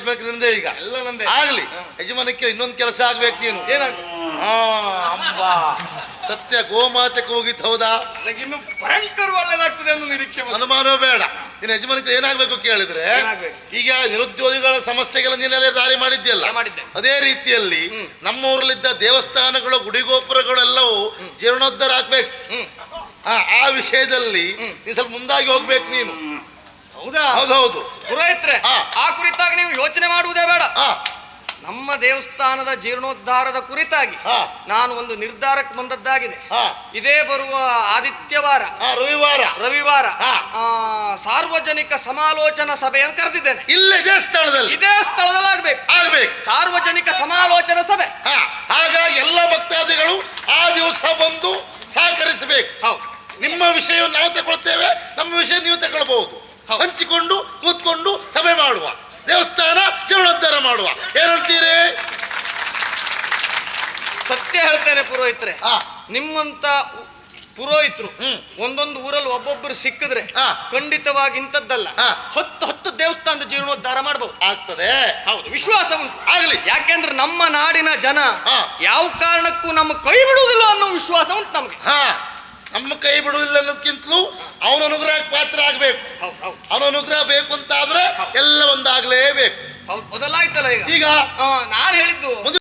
ನಿಲ್ಲಿಸ್ಬೇಕು ನಿಂದೆ ಈಗ ಎಲ್ಲ ನಂದೆ ಆಗ್ಲಿ. ಯಜಮಾನಕ್ಕೆ ಇನ್ನೊಂದು ಕೆಲಸ ಆಗ್ಬೇಕು ನೀನು. ಏನಾಗ್ತದೆ? ಅಂಬ ಸತ್ಯ ಗೋಮಾತೆ ಕೂಗಿತ್ ಹೌದಾ? ನನಗಿನ್ನು ಭಯಂಕರ ಒಳ್ಳೇದಾಗ್ತದೆ ಅನ್ನೋ ನಿರೀಕ್ಷೆ ಅನುಮಾನವೇ ಬೇಡ. ನಿನ್ನ ಯಜಮಾನಕ್ಕೆ ಏನಾಗ್ಬೇಕು ಕೇಳಿದ್ರೆ, ಈಗ ನಿರುದ್ಯೋಗಿಗಳ ಸಮಸ್ಯೆಗಳ ನೀನೆಲ್ಲ ದಾರಿ ಮಾಡಿದ್ಯಲ್ಲ, ಅದೇ ರೀತಿಯಲ್ಲಿ ನಮ್ಮ ಊರಲ್ಲಿದ್ದ ದೇವಸ್ಥಾನಗಳು ಗುಡಿಗೋಪುರಗಳೆಲ್ಲವೂ ಜೀರ್ಣೋದ್ಧಾರ ಆಗ್ಬೇಕು. ಆ ವಿಷಯದಲ್ಲಿ ನೀನು ಸ್ವಲ್ಪ ಮುಂದಾಗಿ ಹೋಗ್ಬೇಕು ನೀನು. ಹೌದಾ? ಹೌದೌದು ಪುರೋಹಿತ್ರೆ, ಆ ಕುರಿತಾಗಿ ನೀವು ಯೋಚನೆ ಮಾಡುವುದೇ ಬೇಡ. ನಮ್ಮ ದೇವಸ್ಥಾನದ ಜೀರ್ಣೋದ್ಧಾರದ ಕುರಿತಾಗಿ ನಾನು ಒಂದು ನಿರ್ಧಾರಕ್ಕೆ ಬಂದದ್ದಾಗಿದೆ. ಇದೇ ಬರುವ ಆದಿತ್ಯವಾರ ರವಿವಾರ ಸಾರ್ವಜನಿಕ ಸಮಾಲೋಚನಾ ಸಭೆಯನ್ನು ಕರೆದಿದ್ದೇನೆ. ಇದೇ ಸ್ಥಳದಲ್ಲಿ ಆಗ್ಬೇಕು ಸಾರ್ವಜನಿಕ ಸಮಾಲೋಚನಾ ಸಭೆ. ಹಾಗಾಗಿ ಎಲ್ಲ ಭಕ್ತಾದಿಗಳು ಆ ದಿವಸ ಬಂದು ಸಹಕರಿಸಬೇಕು. ಹೌದು, ನಿಮ್ಮ ವಿಷಯವನ್ನು ನಾವು ತಗೊಳ್ತೇವೆ, ನಮ್ಮ ವಿಷಯ ನೀವು ತಗೊಳ್ಬಹುದು. ಹಂಚಿಕೊಂಡು ಕೂತ್ಕೊಂಡು ಸಭೆ ಮಾಡುವ, ದೇವಸ್ಥಾನ ಜೀರ್ಣೋದ್ಧಾರ ಮಾಡುವ. ಏನಂತೀರಿ? ಸತ್ಯ ಹೇಳ್ತೇನೆ ಪುರೋಹಿತ್ರೆ, ನಿಮ್ಮಂತ ಪುರೋಹಿತರು ಒಂದೊಂದು ಊರಲ್ಲಿ ಒಬ್ಬೊಬ್ಬರು ಸಿಕ್ಕಿದ್ರೆ ಖಂಡಿತವಾಗಿ ಇಂಥದ್ದಲ್ಲ 10 ದೇವಸ್ಥಾನದ ಜೀರ್ಣೋದ್ಧಾರ ಮಾಡಬಹುದು. ಆಗ್ತದೆ. ಹೌದು, ವಿಶ್ವಾಸ ಉಂಟು. ಆಗ್ಲಿ. ಯಾಕೆಂದ್ರೆ ನಮ್ಮ ನಾಡಿನ ಜನ ಯಾವ ಕಾರಣಕ್ಕೂ ನಮ್ಮ ಕೈ ಬಿಡುವುದಿಲ್ಲ ಅನ್ನೋ ವಿಶ್ವಾಸ ಉಂಟು ನಮಗೆ. ನಮ್ಮ ಕೈ ಬಿಡುವುದಿಲ್ಲ ಅನ್ನೋದಕ್ಕಿಂತಲೂ ಅವನನ್ನು